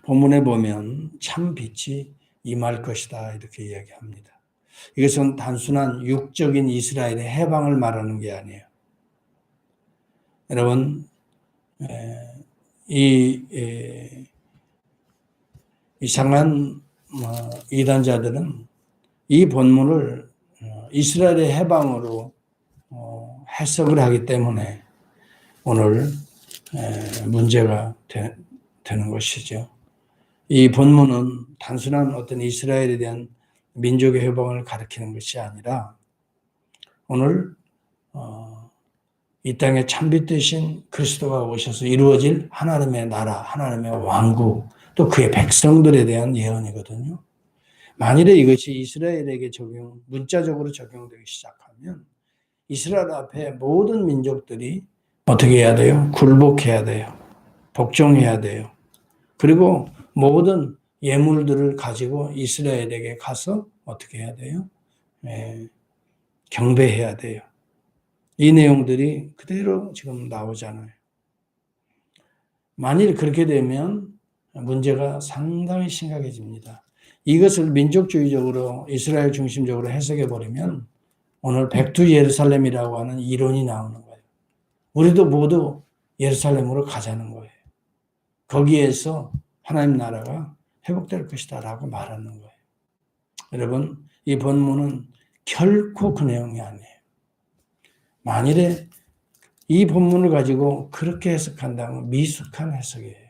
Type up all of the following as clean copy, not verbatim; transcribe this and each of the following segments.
본문에 보면 참 빛이 임할 것이다 이렇게 이야기합니다. 이것은 단순한 육적인 이스라엘의 해방을 말하는 게 아니에요. 여러분, 이상한 이단자들은 이 본문을 이스라엘의 해방으로 해석을 하기 때문에 오늘 문제가 되는 것이죠. 이 본문은 단순한 어떤 이스라엘에 대한 민족의 해방을 가리키는 것이 아니라 오늘 이 땅에 참빛 되신 그리스도가 오셔서 이루어질 하나님의 나라, 하나님의 왕국, 또 그의 백성들에 대한 예언이거든요. 만일에 이것이 이스라엘에게 문자적으로 적용되기 시작하면 이스라엘 앞에 모든 민족들이 어떻게 해야 돼요? 굴복해야 돼요. 복종해야 돼요. 그리고 모든 예물들을 가지고 이스라엘에게 가서 어떻게 해야 돼요? 경배해야 돼요. 이 내용들이 그대로 지금 나오잖아요. 만일 그렇게 되면 문제가 상당히 심각해집니다. 이것을 민족주의적으로 이스라엘 중심적으로 해석해버리면 오늘 백투 예루살렘이라고 하는 이론이 나오는 거예요. 우리도 모두 예루살렘으로 가자는 거예요. 거기에서 하나님 나라가 회복될 것이다 라고 말하는 거예요. 여러분, 이 본문은 결코 그 내용이 아니에요. 만일에 이 본문을 가지고 그렇게 해석한다면 미숙한 해석이에요.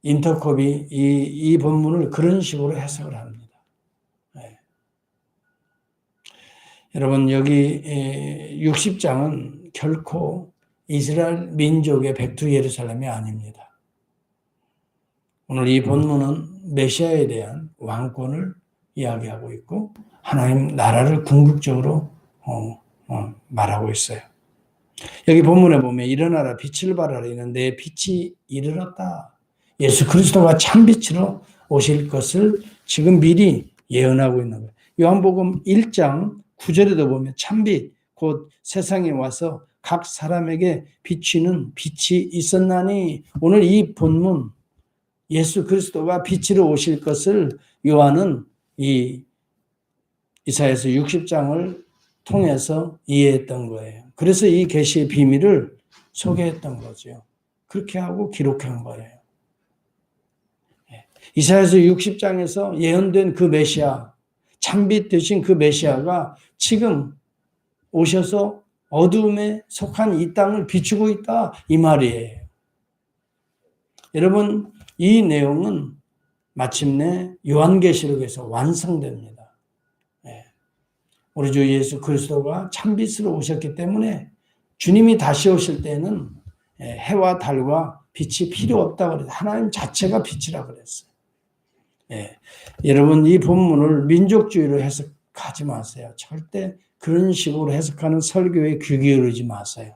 인터컵이 이 본문을 그런 식으로 해석을 합니다. 여러분, 여기 60장은 결코 이스라엘 민족의 백두 예루살렘이 아닙니다. 오늘 이 본문은 메시아에 대한 왕권을 이야기하고 있고 하나님 나라를 궁극적으로 말하고 있어요. 여기 본문에 보면 일어나라 빛을 발하라 이는 내 빛이 이르렀다. 예수 그리스도가 참빛으로 오실 것을 지금 미리 예언하고 있는 거예요. 요한복음 1장 9절에도 보면 참빛 곧 세상에 와서 각 사람에게 비치는 빛이 있었나니 오늘 이 본문 예수 그리스도가 빛으로 오실 것을 요한은 이 이사야서 60장을 통해서 이해했던 거예요. 그래서 이 계시의 비밀을 소개했던 거죠. 그렇게 하고 기록한 거예요. 이사야서 60장에서 예언된 그 메시아, 참빛 되신 그 메시아가 지금 오셔서 어두움에 속한 이 땅을 비추고 있다 이 말이에요. 여러분, 이 내용은 마침내 요한계시록에서 완성됩니다. 우리 주 예수 그리스도가 참빛으로 오셨기 때문에 주님이 다시 오실 때는 해와 달과 빛이 필요 없다고 그랬어요. 하나님 자체가 빛이라 그랬어요. 여러분, 이 본문을 민족주의로 해석하지 마세요. 절대 그런 식으로 해석하는 설교에 귀 기울이지 마세요.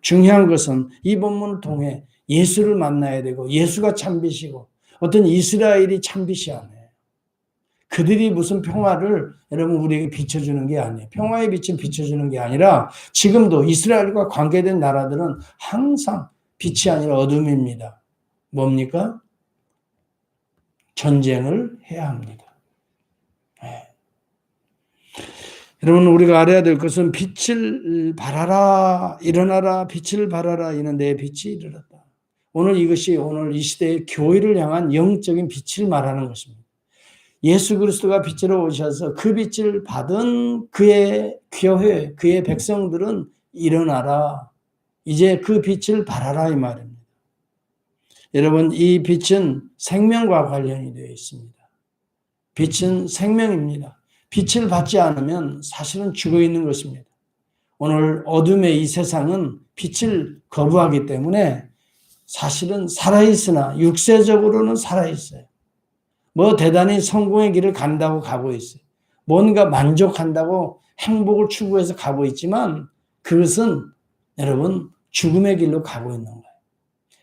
중요한 것은 이 본문을 통해 예수를 만나야 되고 예수가 참빛이고 어떤 이스라엘이 참빛이 아니에요. 그들이 무슨 평화를 여러분 우리에게 비춰주는 게 아니에요. 평화의 빛을 비춰주는 게 아니라 지금도 이스라엘과 관계된 나라들은 항상 빛이 아니라 어둠입니다. 뭡니까? 전쟁을 해야 합니다. 여러분, 우리가 알아야 될 것은 빛을 발하라, 일어나라, 빛을 발하라, 이는 내 빛이 이르렀다. 오늘 이것이 오늘 이 시대의 교회를 향한 영적인 빛을 말하는 것입니다. 예수 그리스도가 빛으로 오셔서 그 빛을 받은 그의 교회, 그의 백성들은 일어나라. 이제 그 빛을 발하라 이 말입니다. 여러분, 이 빛은 생명과 관련이 되어 있습니다. 빛은 생명입니다. 빛을 받지 않으면 사실은 죽어 있는 것입니다. 오늘 어둠의 이 세상은 빛을 거부하기 때문에 사실은 살아있으나 육세적으로는 살아있어요. 뭐 대단히 성공의 길을 간다고 가고 있어요. 뭔가 만족한다고 행복을 추구해서 가고 있지만 그것은 여러분 죽음의 길로 가고 있는 거예요.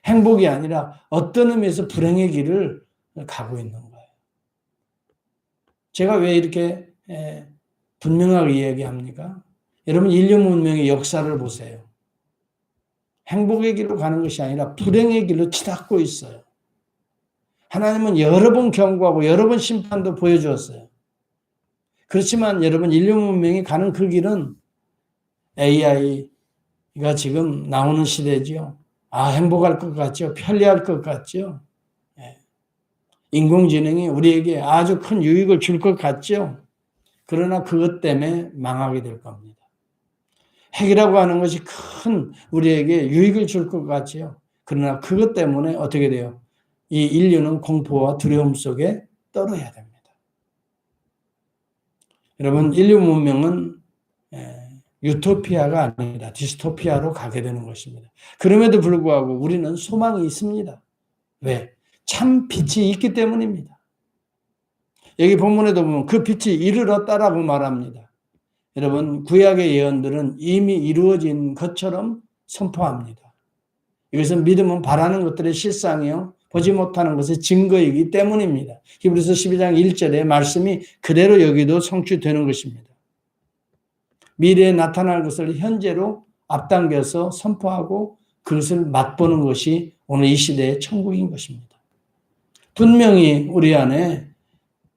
행복이 아니라 어떤 의미에서 불행의 길을 가고 있는 거예요. 제가 왜 이렇게 분명하게 이야기합니까? 여러분 인류 문명의 역사를 보세요. 행복의 길로 가는 것이 아니라 불행의 길로 치닫고 있어요. 하나님은 여러 번 경고하고 여러 번 심판도 보여주었어요. 그렇지만 여러분, 인류 문명이 가는 그 길은 AI가 지금 나오는 시대죠. 행복할 것 같죠? 편리할 것 같죠? 인공지능이 우리에게 아주 큰 유익을 줄 것 같죠? 그러나 그것 때문에 망하게 될 겁니다. 핵이라고 하는 것이 큰 우리에게 유익을 줄 것 같죠? 그러나 그것 때문에 어떻게 돼요? 이 인류는 공포와 두려움 속에 떨어야 됩니다. 여러분, 인류 문명은 유토피아가 아니라 디스토피아로 가게 되는 것입니다. 그럼에도 불구하고 우리는 소망이 있습니다. 왜? 참 빛이 있기 때문입니다. 여기 본문에도 보면 그 빛이 이르렀다라고 말합니다. 여러분, 구약의 예언들은 이미 이루어진 것처럼 선포합니다. 이것은 믿음은 바라는 것들의 실상이요, 보지 못하는 것의 증거이기 때문입니다. 히브리서 12장 1절의 말씀이 그대로 여기도 성취되는 것입니다. 미래에 나타날 것을 현재로 앞당겨서 선포하고 그것을 맛보는 것이 오늘 이 시대의 천국인 것입니다. 분명히 우리 안에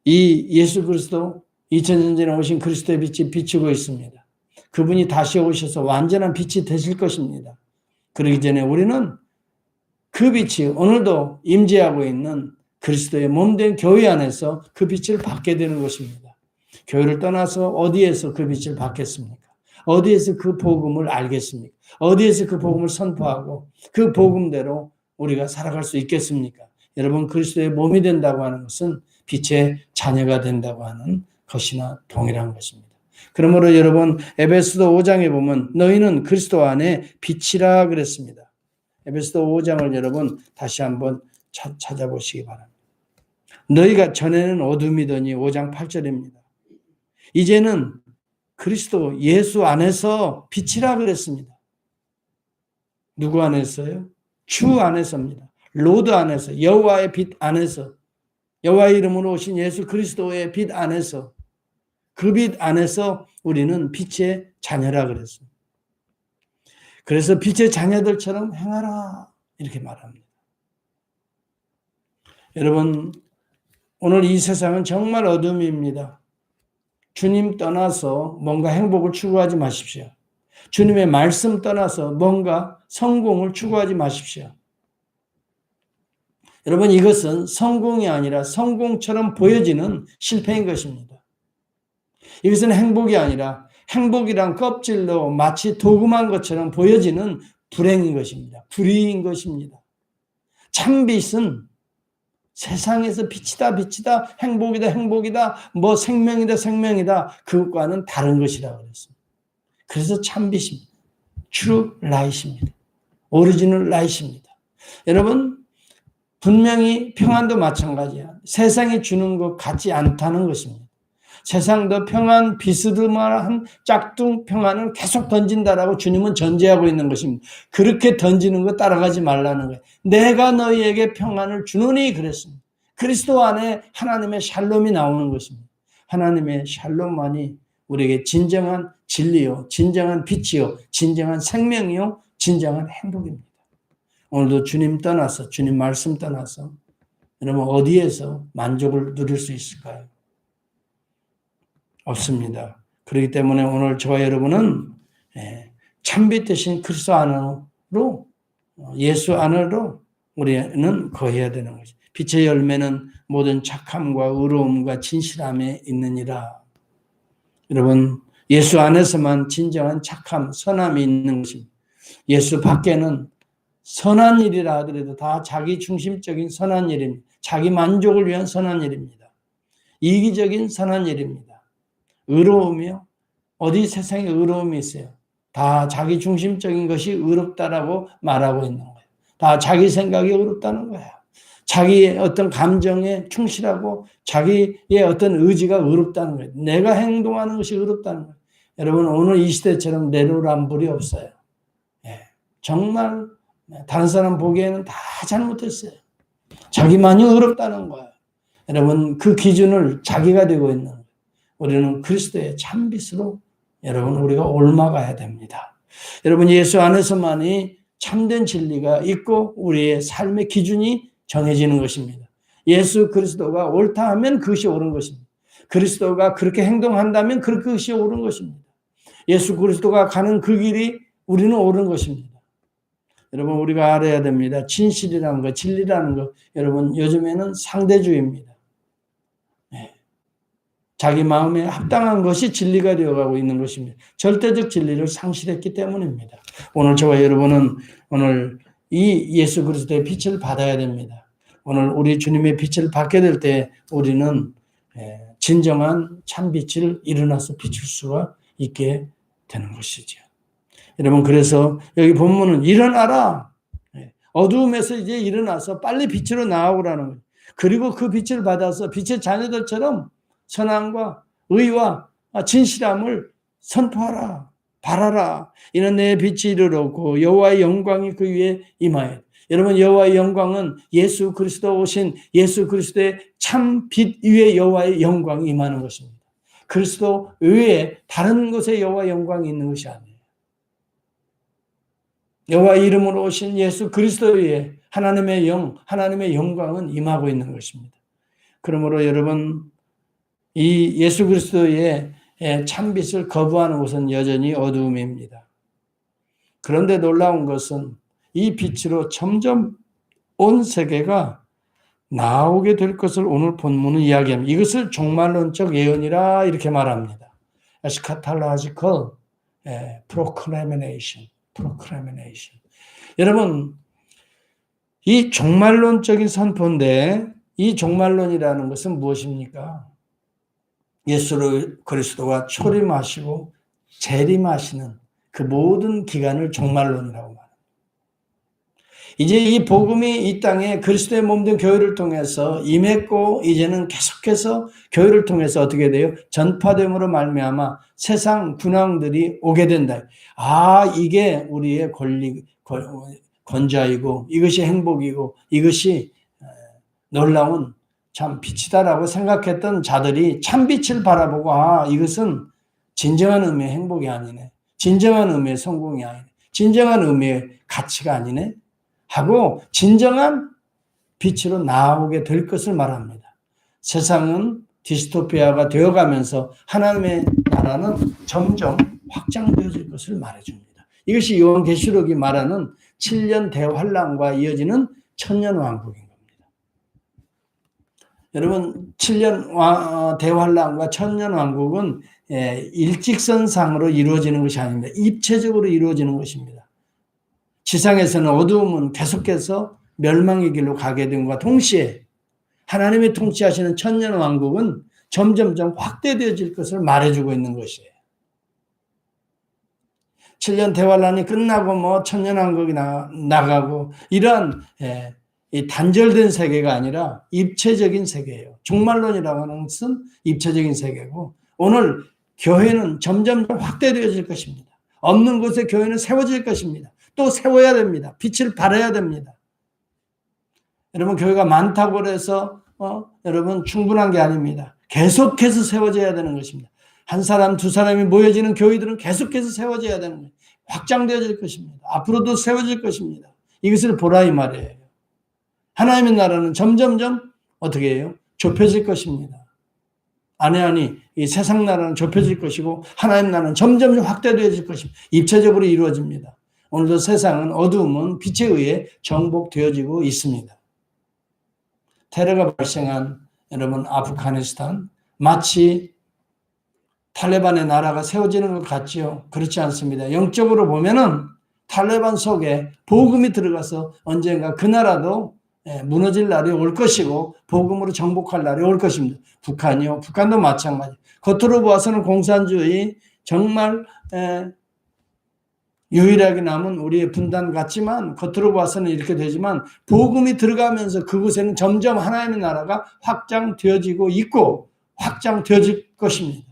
이 예수 그리스도 2000년 전에 오신 그리스도의 빛이 비추고 있습니다. 그분이 다시 오셔서 완전한 빛이 되실 것입니다. 그러기 전에 우리는 그 빛이 오늘도 임재하고 있는 그리스도의 몸된 교회 안에서 그 빛을 받게 되는 것입니다. 교회를 떠나서 어디에서 그 빛을 받겠습니까? 어디에서 그 복음을 알겠습니까? 어디에서 그 복음을 선포하고 그 복음대로 우리가 살아갈 수 있겠습니까? 여러분, 그리스도의 몸이 된다고 하는 것은 빛의 자녀가 된다고 하는 것이나 동일한 것입니다. 그러므로 여러분, 에베소서 5장에 보면 너희는 그리스도 안에 빛이라 그랬습니다. 에베소서 5장을 여러분 다시 한번 찾아보시기 바랍니다. 너희가 전에는 어둠이더니 5장 8절입니다. 이제는 그리스도 예수 안에서 빛이라 그랬습니다. 누구 안에서요? 주 안에서입니다. 로드 안에서, 여호와의 빛 안에서, 여호와의 이름으로 오신 예수 그리스도의 빛 안에서, 그 빛 안에서 우리는 빛의 자녀라 그랬습니다. 그래서 빛의 자녀들처럼 행하라 이렇게 말합니다. 여러분, 오늘 이 세상은 정말 어둠입니다. 주님 떠나서 뭔가 행복을 추구하지 마십시오. 주님의 말씀 떠나서 뭔가 성공을 추구하지 마십시오. 여러분, 이것은 성공이 아니라 성공처럼 보여지는 실패인 것입니다. 이것은 행복이 아니라 행복이란 껍질로 마치 도금한 것처럼 보여지는 불행인 것입니다. 불의인 것입니다. 참빛은 세상에서 빛이다, 빛이다, 행복이다, 행복이다, 뭐 생명이다, 생명이다, 그것과는 다른 것이라고 그랬습니다. 그래서 참빛입니다. True Light입니다. 오리지널 라이트입니다. 여러분, 분명히 평안도 마찬가지야. 세상이 주는 것 같지 않다는 것입니다. 세상도 평안, 비스듬한 짝퉁 평안을 계속 던진다라고 주님은 전제하고 있는 것입니다. 그렇게 던지는 거 따라가지 말라는 거예요. 내가 너희에게 평안을 주노니 그랬습니다. 그리스도 안에 하나님의 샬롬이 나오는 것입니다. 하나님의 샬롬만이 우리에게 진정한 진리요, 진정한 빛이요, 진정한 생명이요, 진정한 행복입니다. 오늘도 주님 떠나서, 주님 말씀 떠나서 여러분 어디에서 만족을 누릴 수 있을까요? 없습니다. 그렇기 때문에 오늘 저와 여러분은 참빛 대신 그리스도 안으로, 예수 안으로 우리는 거해야 되는 것이죠. 빛의 열매는 모든 착함과 의로움과 진실함에 있느니라. 여러분, 예수 안에서만 진정한 착함, 선함이 있는 것입니다. 예수 밖에는 선한 일이라 하더라도 다 자기 중심적인 선한 일입니다. 자기 만족을 위한 선한 일입니다. 이기적인 선한 일입니다. 의로움이요? 어디 세상에 의로움이 있어요? 다 자기 중심적인 것이 의롭다라고 말하고 있는 거예요. 다 자기 생각이 의롭다는 거예요. 자기의 어떤 감정에 충실하고 자기의 어떤 의지가 의롭다는 거예요. 내가 행동하는 것이 의롭다는 거예요. 여러분, 오늘 이 시대처럼 내로남불이 없어요. 정말 다른 사람 보기에는 다 잘못했어요. 자기만이 의롭다는 거예요. 여러분, 그 기준을 자기가 되고 있는 거예요. 우리는 그리스도의 참빛으로 여러분 우리가 옮아가야 됩니다. 여러분, 예수 안에서만이 참된 진리가 있고 우리의 삶의 기준이 정해지는 것입니다. 예수 그리스도가 옳다 하면 그것이 옳은 것입니다. 그리스도가 그렇게 행동한다면 그것이 옳은 것입니다. 예수 그리스도가 가는 그 길이 우리는 옳은 것입니다. 여러분 우리가 알아야 됩니다. 진실이라는 것, 진리라는 것, 여러분 요즘에는 상대주의입니다. 네. 자기 마음에 합당한 것이 진리가 되어가고 있는 것입니다. 절대적 진리를 상실했기 때문입니다. 오늘 저와 여러분은 오늘 이 예수 그리스도의 빛을 받아야 됩니다. 오늘 우리 주님의 빛을 받게 될 때 우리는 진정한 참빛을 일어나서 비출 수가 있게 되는 것이죠. 여러분 그래서 여기 본문은 일어나라. 어두움에서 이제 일어나서 빨리 빛으로 나아오라는 거예요. 그리고 그 빛을 받아서 빛의 자녀들처럼 선함과 의와 진실함을 선포하라. 바라라. 이는 내 빛이 이르렀고 여호와의 영광이 그 위에 임하여. 여러분 여호와의 영광은 예수 그리스도 오신 예수 그리스도의 참 빛 위에 여호와의 영광이 임하는 것입니다. 그리스도 외에 다른 곳에 여호와의 영광이 있는 것이 아니에요. 여호와의 이름으로 오신 예수 그리스도 위에 하나님의 하나님의 영광은 임하고 있는 것입니다. 그러므로 여러분 이 예수 그리스도의 참빛을 거부하는 것은 여전히 어두움입니다. 그런데 놀라운 것은 이 빛으로 점점 온 세계가 나오게 될 것을 오늘 본문은 이야기합니다. 이것을 종말론적 예언이라 이렇게 말합니다. eschatological proclamation. 여러분 이 종말론적인 선포인데 이 종말론이라는 것은 무엇입니까? 예수 그리스도가 초림하시고 재림하시는 그 모든 기간을 종말론이라고 말합니다. 이제 이 복음이 이 땅에 그리스도의 몸된 교회를 통해서 임했고 이제는 계속해서 교회를 통해서 어떻게 돼요? 전파됨으로 말미암아 세상 군왕들이 오게 된다. 이게 우리의 권좌이고 이것이 행복이고 이것이 놀라운 참 빛이다라고 생각했던 자들이 참빛을 바라보고 이것은 진정한 의미의 행복이 아니네. 진정한 의미의 성공이 아니네. 진정한 의미의 가치가 아니네. 하고 진정한 빛으로 나오게 될 것을 말합니다. 세상은 디스토피아가 되어가면서 하나님의 나라는 점점 확장되어질 것을 말해줍니다. 이것이 요한계시록이 말하는 7년 대환란과 이어지는 천년왕국인 겁니다. 여러분 7년 대환란과 천년왕국은 일직선상으로 이루어지는 것이 아닙니다. 입체적으로 이루어지는 것입니다. 지상에서는 어두움은 계속해서 멸망의 길로 가게 됨과 동시에 하나님의 통치하시는 천년왕국은 점점점 확대되어질 것을 말해주고 있는 것이에요. 7년 대환란이 끝나고 천년왕국이 나가고 이런 이 단절된 세계가 아니라 입체적인 세계예요. 종말론이라고 하는 것은 입체적인 세계고 오늘 교회는 점점 확대되어질 것입니다. 없는 곳에 교회는 세워질 것입니다. 또 세워야 됩니다. 빛을 발해야 됩니다. 여러분 교회가 많다고 해서 여러분 충분한 게 아닙니다. 계속해서 세워져야 되는 것입니다. 한 사람 두 사람이 모여지는 교회들은 계속해서 세워져야 되는 거예요. 확장되어질 것입니다. 앞으로도 세워질 것입니다. 이것을 보라 이 말이에요. 하나님의 나라는 점점점 어떻게 해요? 좁혀질 것입니다. 아니 이 세상 나라는 좁혀질 것이고 하나님 나라는 점점 확대되어질 것입니다. 입체적으로 이루어집니다. 오늘도 세상은 어두움은 빛에 의해 정복되어지고 있습니다. 테러가 발생한 여러분 아프가니스탄 마치 탈레반의 나라가 세워지는 것 같지요? 그렇지 않습니다. 영적으로 보면은 탈레반 속에 복음이 들어가서 언젠가 그 나라도 무너질 날이 올 것이고 복음으로 정복할 날이 올 것입니다. 북한이요. 북한도 마찬가지. 겉으로 보아서는 공산주의 정말 유일하게 남은 우리의 분단 같지만 겉으로 봐서는 이렇게 되지만 복음이 들어가면서 그곳에는 점점 하나님의 나라가 확장되어지고 있고 확장되어질 것입니다.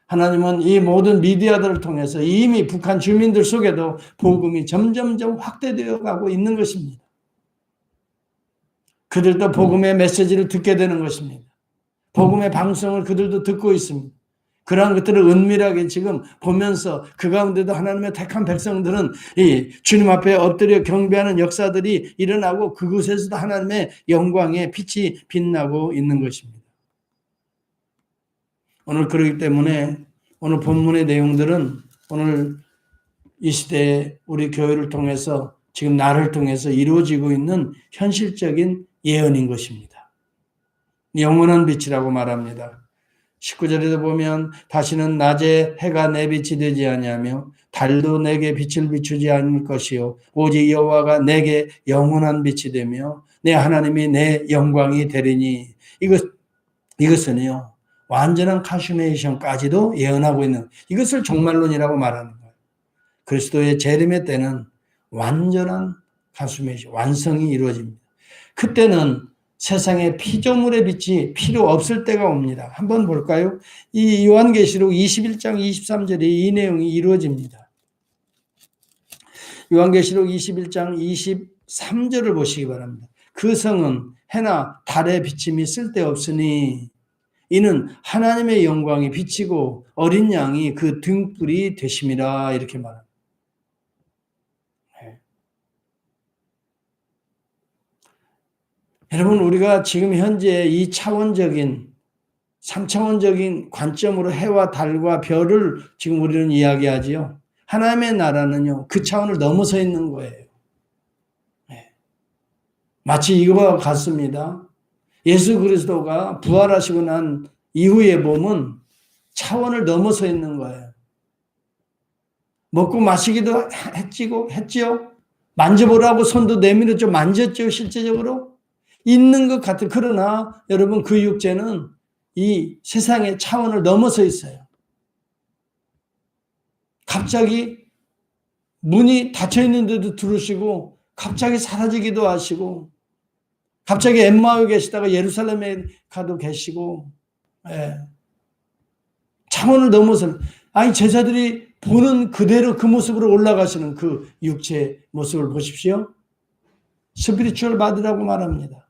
하나님은 이 모든 미디어들을 통해서 이미 북한 주민들 속에도 복음이 점점점 확대되어 가고 있는 것입니다. 그들도 복음의 메시지를 듣게 되는 것입니다. 복음의 방송을 그들도 듣고 있습니다. 그러한 것들을 은밀하게 지금 보면서 그 가운데도 하나님의 택한 백성들은 이 주님 앞에 엎드려 경배하는 역사들이 일어나고 그곳에서도 하나님의 영광의 빛이 빛나고 있는 것입니다. 오늘 그렇기 때문에 오늘 본문의 내용들은 오늘 이 시대에 우리 교회를 통해서 지금 나를 통해서 이루어지고 있는 현실적인 예언인 것입니다. 영원한 빛이라고 말합니다. 19절에도 보면 다시는 낮에 해가 내 빛이 되지 아니하며 달도 내게 빛을 비추지 않을 것이요 오직 여호와가 내게 영원한 빛이 되며 내 하나님이 내 영광이 되리니 이것은요 완전한 카슈메이션까지도 예언하고 있는 이것을 종말론이라고 말하는 거예요. 그리스도의 재림의 때는 완전한 카슈메이션 완성이 이루어집니다. 그때는 세상에 피조물의 빛이 필요 없을 때가 옵니다. 한번 볼까요? 이 요한계시록 21장 23절에 이 내용이 이루어집니다. 요한계시록 21장 23절을 보시기 바랍니다. 그 성은 해나 달의 비침이 쓸데없으니 이는 하나님의 영광이 비치고 어린 양이 그 등불이 되심이라 이렇게 말합니다. 여러분 우리가 지금 현재 이 차원적인 3차원적인 관점으로 해와 달과 별을 지금 우리는 이야기하지요. 하나님의 나라는요 그 차원을 넘어서 있는 거예요. 마치 이거와 같습니다. 예수 그리스도가 부활하시고 난 이후의 몸은 차원을 넘어서 있는 거예요. 먹고 마시기도 했지요. 만져보라고 손도 내밀었죠. 만졌죠. 실제적으로. 있는 것 같아요. 그러나 여러분 그 육체는 이 세상의 차원을 넘어서 있어요. 갑자기 문이 닫혀 있는데도 들으시고 갑자기 사라지기도 하시고 갑자기 엠마오에 계시다가 예루살렘에 가도 계시고 차원을 넘어서 아니 제자들이 보는 그대로 그 모습으로 올라가시는 그 육체의 모습을 보십시오. 스피리추얼 바디라고 말합니다.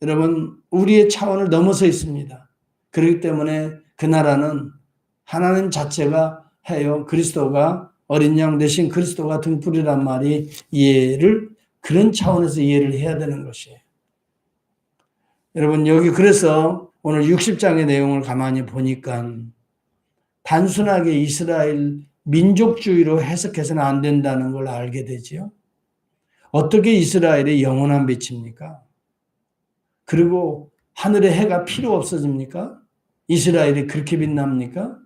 여러분 우리의 차원을 넘어서 있습니다. 그렇기 때문에 그 나라는 하나님 자체가 해요. 그리스도가 어린 양 대신 그리스도가 등불이란 말이 이해를 그런 차원에서 이해를 해야 되는 것이에요. 여러분 여기 그래서 오늘 60장의 내용을 가만히 보니까 단순하게 이스라엘 민족주의로 해석해서는 안 된다는 걸 알게 되죠. 어떻게 이스라엘이 영원한 빛입니까? 그리고 하늘의 해가 필요 없어집니까? 이스라엘이 그렇게 빛납니까?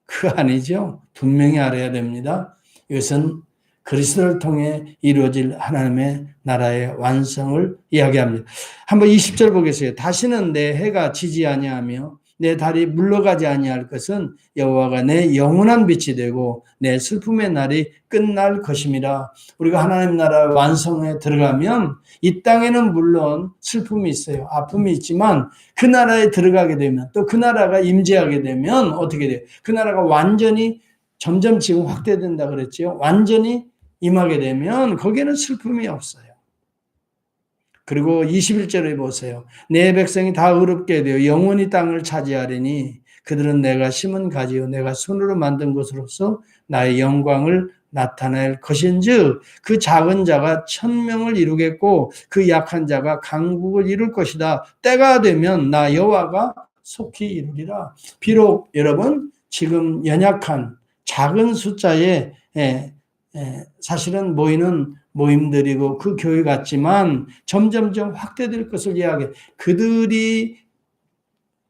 그거 아니죠. 분명히 알아야 됩니다. 이것은 그리스도를 통해 이루어질 하나님의 나라의 완성을 이야기합니다. 한번 20절 보겠어요. 다시는 내 해가 지지 아니하며 내 달이 물러가지 아니할 것은 여호와가 내 영원한 빛이 되고 내 슬픔의 날이 끝날 것임이라. 우리가 하나님 나라 완성에 들어가면 이 땅에는 물론 슬픔이 있어요. 아픔이 있지만 그 나라에 들어가게 되면 또 그 나라가 임재하게 되면 어떻게 돼요? 그 나라가 완전히 점점 지금 확대된다 그랬죠. 완전히 임하게 되면 거기에는 슬픔이 없어요. 그리고 21절에 보세요. 내 백성이 다 의롭게 되어 영원히 땅을 차지하리니 그들은 내가 심은 가지요 내가 손으로 만든 것으로서 나의 영광을 나타낼 것인즉 그 작은 자가 1000명을 이루겠고 그 약한 자가 강국을 이룰 것이다. 때가 되면 나 여호와가 속히 이루리라. 비록 여러분 지금 연약한 작은 숫자의 사실은 모이는 모임들이고 그 교회 같지만 점점점 확대될 것을 이야기해. 그들이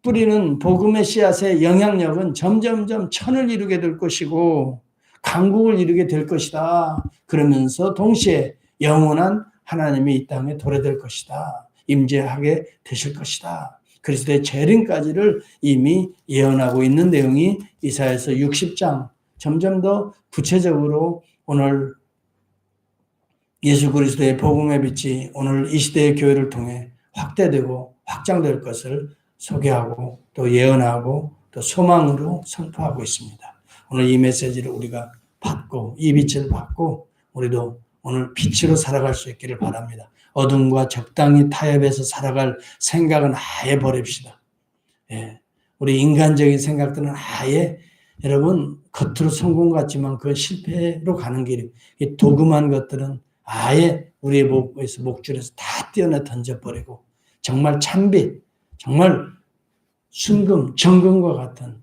뿌리는 복음의 씨앗의 영향력은 점점점 천을 이루게 될 것이고 강국을 이루게 될 것이다. 그러면서 동시에 영원한 하나님이 이 땅에 도래될 것이다. 임재하게 되실 것이다. 그리스도의 재림까지를 이미 예언하고 있는 내용이 이사야서 60장 점점 더 구체적으로 오늘 예수 그리스도의 복음의 빛이 오늘 이 시대의 교회를 통해 확대되고 확장될 것을 소개하고 또 예언하고 또 소망으로 선포하고 있습니다. 오늘 이 메시지를 우리가 받고 이 빛을 받고 우리도 오늘 빛으로 살아갈 수 있기를 바랍니다. 어둠과 적당히 타협해서 살아갈 생각은 아예 버립시다. 우리 인간적인 생각들은 아예 여러분 겉으로 성공 같지만 그건 실패로 가는 길이에요. 이 도금한 것들은 아예 우리의 목줄에서 다 떼어내 던져버리고 정말 참빛, 정말 순금, 정금과 같은